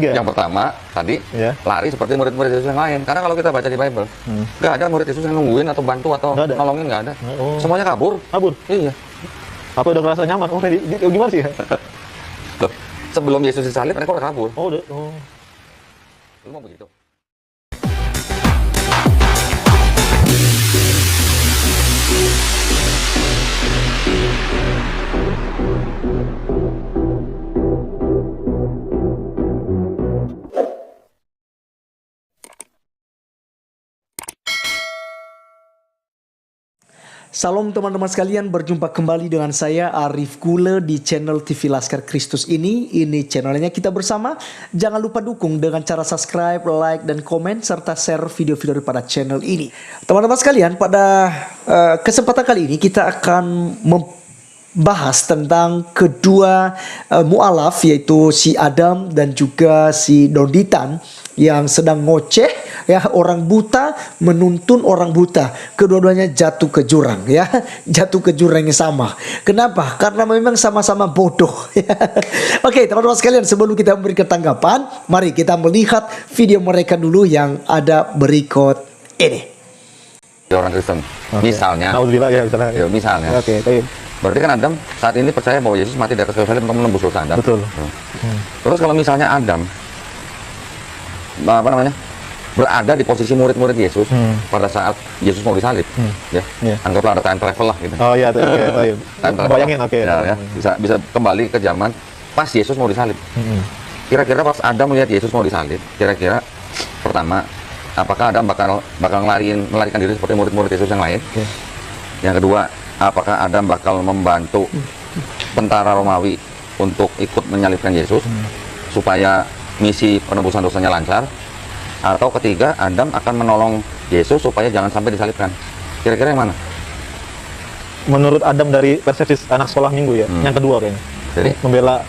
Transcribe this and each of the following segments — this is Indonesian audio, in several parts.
ketiga. Yang pertama tadi lari seperti murid-murid Yesus yang lain. Karena kalau kita baca di Bible, nggak ada murid Yesus yang nungguin atau bantu atau nolongin, nggak ada. Semuanya kabur. Kabur? Iya. Apa udah merasa nyaman? Oh, gimana sih ya? Sebelum Yesus disalib, mereka udah kabur. Oh, udah. Oh. Lu mau begitu? Salam teman-teman sekalian, berjumpa kembali dengan saya Arif Gule di channel TV Laskar Kristus ini. Ini channelnya kita bersama. Jangan lupa dukung dengan cara subscribe, like, dan komen, serta share video-video daripada channel ini. Teman-teman sekalian, pada kesempatan kali ini kita akan membahas tentang kedua mu'alaf, yaitu si Adam dan juga si Donditan yang sedang ngoceh, ya, orang buta menuntun orang buta. Kedua-duanya jatuh ke jurang, ya, jatuh ke jurang yang sama. Kenapa? Karena memang sama-sama bodoh. Oke, teman-teman sekalian, sebelum kita memberikan tanggapan, mari kita melihat video mereka dulu yang ada berikut ini. Orang Kristen, misalnya, misalnya. Berarti kan Adam saat ini percaya bahwa Yesus mati di atas kayu salib untuk menembus dosa Adam. Betul. Terus kalau misalnya Adam berada di posisi murid-murid Yesus pada saat Yesus mau disalib, anggaplah ada time travel lah gitu. Oh iya, time travel. Bayangin, bisa kembali ke zaman pas Yesus mau disalib. Kira-kira pas Adam melihat Yesus mau disalib, kira-kira pertama, apakah Adam bakal melarikan diri seperti murid-murid Yesus yang lain? Yang kedua, apakah Adam bakal membantu tentara Romawi untuk ikut menyalibkan Yesus supaya misi penebusan dosanya lancar? Atau ketiga, Adam akan menolong Yesus supaya jangan sampai disalibkan? Kira-kira yang mana? Menurut Adam dari persepsi anak sekolah minggu ya, yang kedua kayaknya. Jadi membela,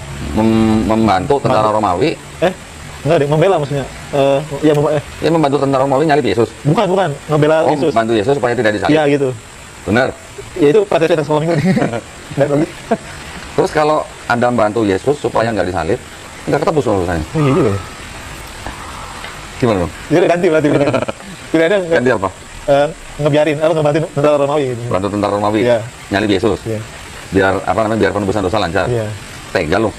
membantu tentara Romawi. Enggak deh, membela maksudnya. Ya, membantu tentara Romawi nyalib Yesus. Bukan, ngebela Yesus. Membantu Yesus supaya tidak disalib. Iya gitu. Benar. Ya itu persepsi anak sekolah minggu. Terus kalau Adam bantu Yesus supaya nggak disalib, nggak ketebus urusannya. Oh iya juga ya. Gimana dong? Jadi ganti berarti pilihannya ganti apa? Ngebiarin atau ngebantu tentara Romawi gitu. Bantu tentara Romawi nyalib Yesus. Biar biar penebusan dosa lancar. Tega loh.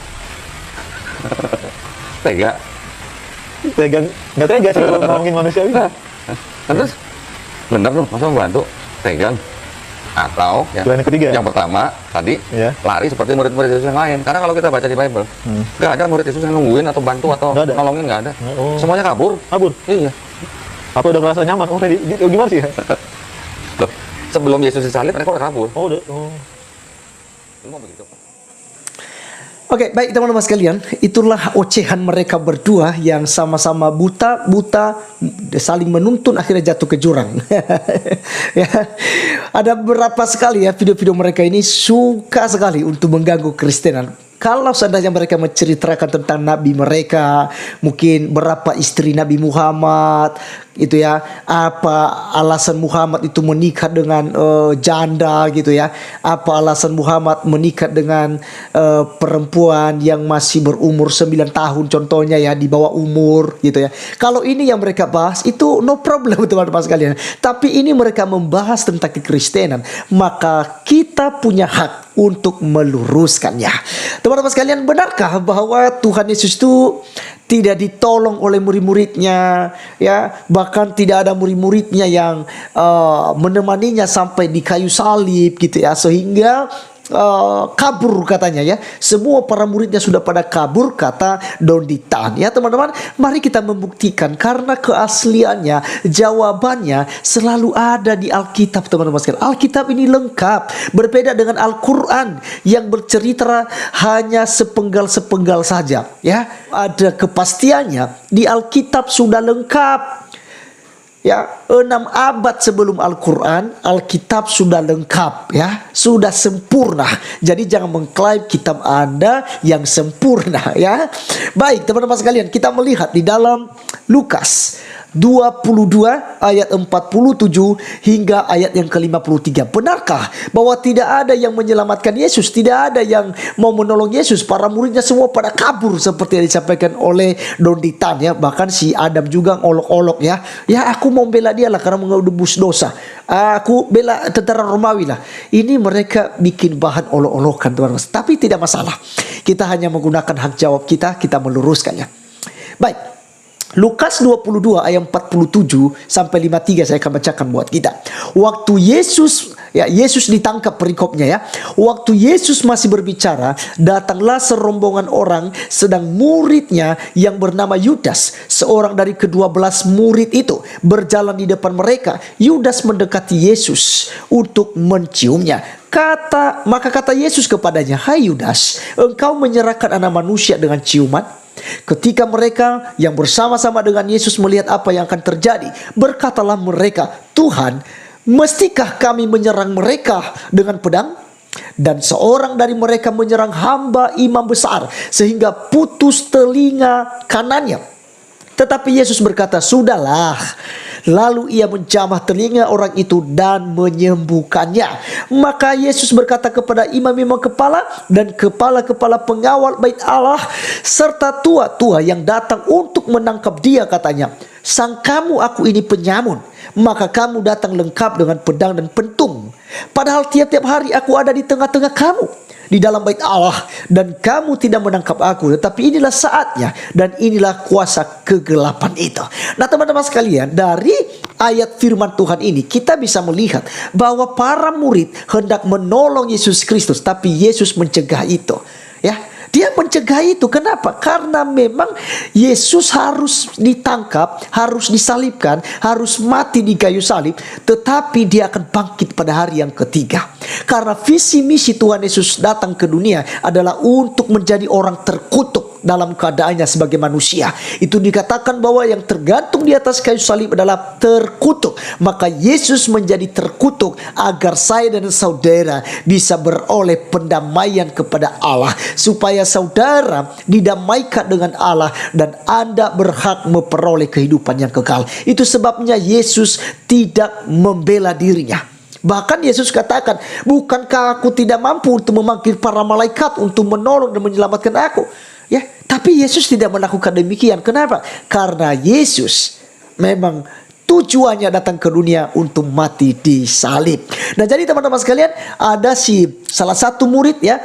Tega nggak tega sih kalau ngomongin manusia gitu. Terus bener loh, masa membantu? Tega. Atau yang ketiga, yang pertama tadi lari seperti murid-murid Yesus yang lain. Karena kalau kita baca di Bible, nggak ada murid Yesus yang nungguin atau bantu atau nolongin, nggak ada. Semuanya kabur. Iya. Apa udah merasa nyaman? Oh, gimana sih ya? Sebelum Yesus disalib, mereka udah kabur. Oh, udah. Lu mau begitu? Oke, baik teman-teman sekalian, itulah ocehan mereka berdua yang sama-sama buta, saling menuntun, akhirnya jatuh ke jurang. Ya, ada beberapa sekali ya video-video mereka ini suka sekali untuk mengganggu Kristenan. Kalau seandainya mereka menceritakan tentang nabi mereka, mungkin berapa istri Nabi Muhammad, itu ya, apa alasan Muhammad itu menikah dengan janda gitu ya, apa alasan Muhammad menikah dengan perempuan yang masih berumur 9 tahun contohnya ya, di bawah umur gitu ya. Kalau ini yang mereka bahas itu no problem teman-teman sekalian, tapi ini mereka membahas tentang kekristenan, maka kita punya hak untuk meluruskannya. Teman-teman sekalian, benarkah bahwa Tuhan Yesus itu tidak ditolong oleh murid-muridnya, ya, bahkan tidak ada murid-muridnya yang menemaninya sampai di kayu salib gitu ya, sehingga kabur katanya ya, semua para muridnya sudah pada kabur, kata Donditan ya teman-teman. Mari kita membuktikan, karena keasliannya, jawabannya selalu ada di Alkitab teman-teman sekalian. Alkitab ini lengkap, berbeda dengan Al-Quran yang bercerita hanya sepenggal-sepenggal saja ya. Ada kepastiannya, di Alkitab sudah lengkap. Ya, 6 abad sebelum Al-Quran, Alkitab sudah lengkap ya, sudah sempurna. Jadi jangan mengklaim kitab Anda yang sempurna ya. Baik teman-teman sekalian, kita melihat di dalam Lukas 22 ayat 47 hingga ayat yang ke-53. Benarkah bahwa tidak ada yang menyelamatkan Yesus, tidak ada yang mau menolong Yesus? Para muridnya semua pada kabur seperti yang disampaikan oleh Don Ditan ya. Bahkan si Adam juga ngolok-olok ya. Ya, aku mau bela dia lah karena mengebus dosa. Aku bela tentara Romawi lah. Ini mereka bikin bahan olok-olokan, teman-teman. Tapi tidak masalah. Kita hanya menggunakan hak jawab kita meluruskannya. Baik. Lukas 22 ayat 47 sampai 53 saya akan bacakan buat kita. Waktu Yesus ditangkap, perikopnya ya. Waktu Yesus masih berbicara, datanglah serombongan orang, sedang muridnya yang bernama Yudas, seorang dari ke-12 murid itu, berjalan di depan mereka. Yudas mendekati Yesus untuk menciumnya. Maka kata Yesus kepadanya, "Hai Yudas, engkau menyerahkan anak manusia dengan ciuman?" Ketika mereka yang bersama-sama dengan Yesus melihat apa yang akan terjadi, berkatalah mereka, "Tuhan, mestikah kami menyerang mereka dengan pedang?" Dan seorang dari mereka menyerang hamba imam besar sehingga putus telinga kanannya. Tetapi Yesus berkata, "Sudahlah." Lalu ia menjamah telinga orang itu dan menyembuhkannya. Maka Yesus berkata kepada imam-imam kepala dan kepala-kepala pengawal bait Allah serta tua-tua yang datang untuk menangkap dia, katanya, "Sangkamu aku ini penyamun, maka kamu datang lengkap dengan pedang dan pentung. Padahal tiap-tiap hari aku ada di tengah-tengah kamu di dalam bait Allah, dan kamu tidak menangkap aku. Tetapi inilah saatnya dan inilah kuasa kegelapan itu." Nah, teman-teman sekalian, dari ayat firman Tuhan ini kita bisa melihat bahwa para murid hendak menolong Yesus Kristus, tapi Yesus mencegah itu. Ya, dia mencegah itu. Kenapa? Karena memang Yesus harus ditangkap, harus disalibkan, harus mati di kayu salib, tetapi dia akan bangkit pada hari yang ketiga. Karena visi misi Tuhan Yesus datang ke dunia adalah untuk menjadi orang terkutuk dalam keadaannya sebagai manusia. Itu dikatakan bahwa yang tergantung di atas kayu salib adalah terkutuk. Maka Yesus menjadi terkutuk agar saya dan saudara bisa beroleh pendamaian kepada Allah, supaya saudara didamaikan dengan Allah dan Anda berhak memperoleh kehidupan yang kekal. Itu sebabnya Yesus tidak membela dirinya. Bahkan Yesus katakan, "Bukankah aku tidak mampu untuk memanggil para malaikat untuk menolong dan menyelamatkan aku?" Ya, tapi Yesus tidak melakukan demikian. Kenapa? Karena Yesus memang tujuannya datang ke dunia untuk mati di salib. Nah, jadi teman-teman sekalian, ada salah satu murid ya.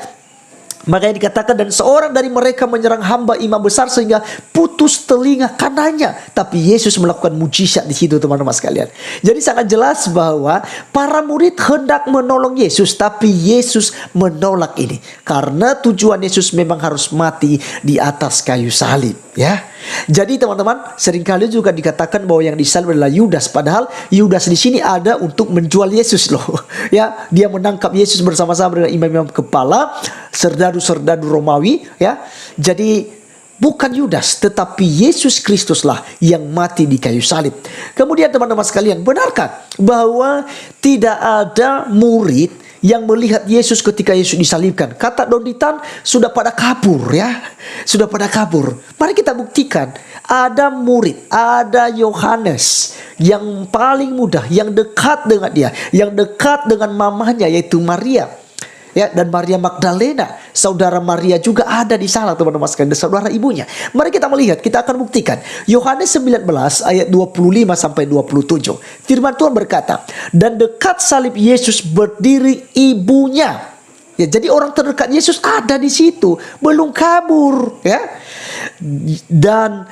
Makanya dikatakan, dan seorang dari mereka menyerang hamba imam besar sehingga putus telinga kanannya. Tapi Yesus melakukan mujizat di situ, teman-teman sekalian. Jadi sangat jelas bahwa para murid hendak menolong Yesus, tapi Yesus menolak ini. Karena tujuan Yesus memang harus mati di atas kayu salib, ya. Jadi teman-teman, seringkali juga dikatakan bahwa yang disalib adalah Yudas, padahal Yudas di sini ada untuk menjual Yesus loh. Ya, dia menangkap Yesus bersama-sama dengan imam-imam kepala, serdadu-serdadu Romawi, ya. Jadi bukan Yudas, tetapi Yesus Kristuslah yang mati di kayu salib. Kemudian teman-teman sekalian, benarkah bahwa tidak ada murid yang melihat Yesus ketika Yesus disalibkan? Kata Don Ditan, sudah pada kabur ya. Sudah pada kabur. Mari kita buktikan. Ada murid, ada Yohanes yang paling muda, yang dekat dengan dia, yang dekat dengan mamanya yaitu Maria. Ya, dan Maria Magdalena, saudara Maria juga ada di sana, teman-teman sekalian, saudara ibunya. Mari kita melihat, kita akan buktikan. Yohanes 19 ayat 25 sampai 27. Firman Tuhan berkata, "Dan dekat salib Yesus berdiri ibunya." Ya, jadi orang terdekat Yesus ada di situ, belum kabur, ya. Dan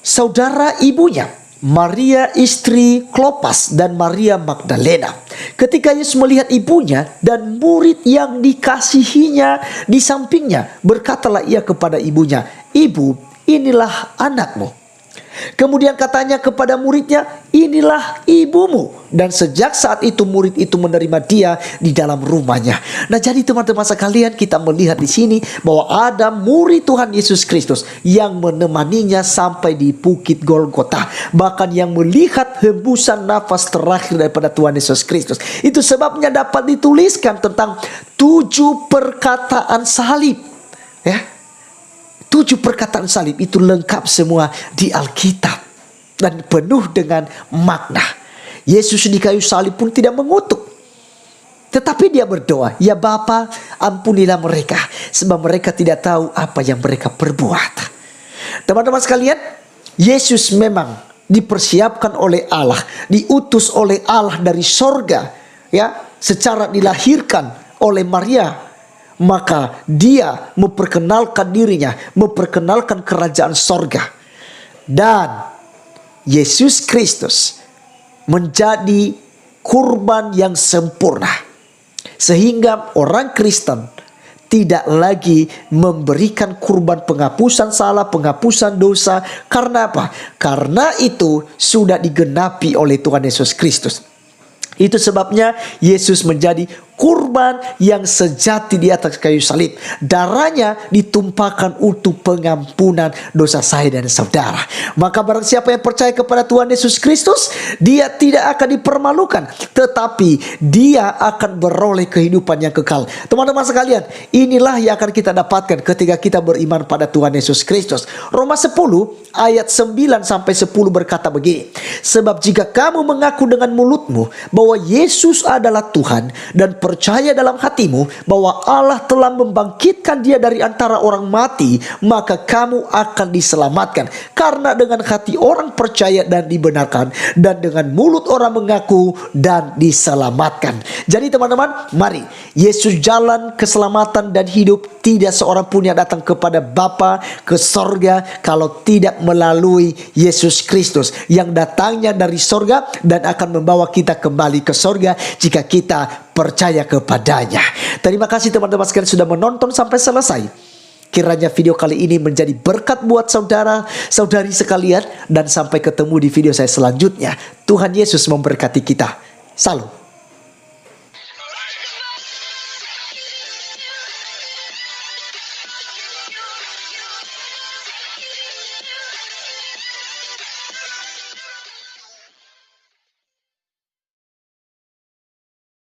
saudara ibunya, Maria istri Klopas dan Maria Magdalena. Ketika Yesus melihat ibunya dan murid yang dikasihinya di sampingnya, berkatalah ia kepada ibunya, "Ibu, inilah anakmu." Kemudian katanya kepada muridnya, "Inilah ibumu." Dan sejak saat itu murid itu menerima dia di dalam rumahnya. Nah, jadi teman-teman sekalian, kita melihat di sini bahwa ada murid Tuhan Yesus Kristus yang menemaninya sampai di Bukit Golgota, bahkan yang melihat hembusan nafas terakhir daripada Tuhan Yesus Kristus. Itu sebabnya dapat dituliskan tentang 7 perkataan salib, ya. 7 perkataan salib itu lengkap semua di Alkitab. dan penuh dengan makna. Yesus di kayu salib pun tidak mengutuk, tetapi dia berdoa, "Ya Bapa, ampunilah mereka, sebab mereka tidak tahu apa yang mereka perbuat." Teman-teman sekalian, Yesus memang dipersiapkan oleh Allah, diutus oleh Allah dari sorga, ya, secara dilahirkan oleh Maria. Maka dia memperkenalkan dirinya, memperkenalkan kerajaan sorga. Dan Yesus Kristus menjadi kurban yang sempurna, sehingga orang Kristen tidak lagi memberikan kurban penghapusan salah, penghapusan dosa. Karena apa? Karena itu sudah digenapi oleh Tuhan Yesus Kristus. Itu sebabnya Yesus menjadi kurban yang sejati di atas kayu salib. Darahnya ditumpahkan untuk pengampunan dosa saya dan saudara. Maka barang siapa yang percaya kepada Tuhan Yesus Kristus, dia tidak akan dipermalukan, tetapi dia akan beroleh kehidupan yang kekal. Teman-teman sekalian, inilah yang akan kita dapatkan ketika kita beriman pada Tuhan Yesus Kristus. Roma 10 ayat 9 sampai 10 berkata begini, "Sebab jika kamu mengaku dengan mulutmu bahwa Yesus adalah Tuhan dan percaya dalam hatimu bahwa Allah telah membangkitkan dia dari antara orang mati, maka kamu akan diselamatkan. Karena dengan hati orang percaya dan dibenarkan, dan dengan mulut orang mengaku dan diselamatkan." Jadi teman-teman, mari, Yesus jalan keselamatan dan hidup. Tidak seorang pun yang datang kepada Bapa ke sorga kalau tidak melalui Yesus Kristus, yang datangnya dari sorga dan akan membawa kita kembali ke sorga jika kita percaya kepadanya. Terima kasih teman-teman sekalian sudah menonton sampai selesai. Kiranya video kali ini menjadi berkat buat saudara-saudari sekalian, dan sampai ketemu di video saya selanjutnya. Tuhan Yesus memberkati kita. Salam.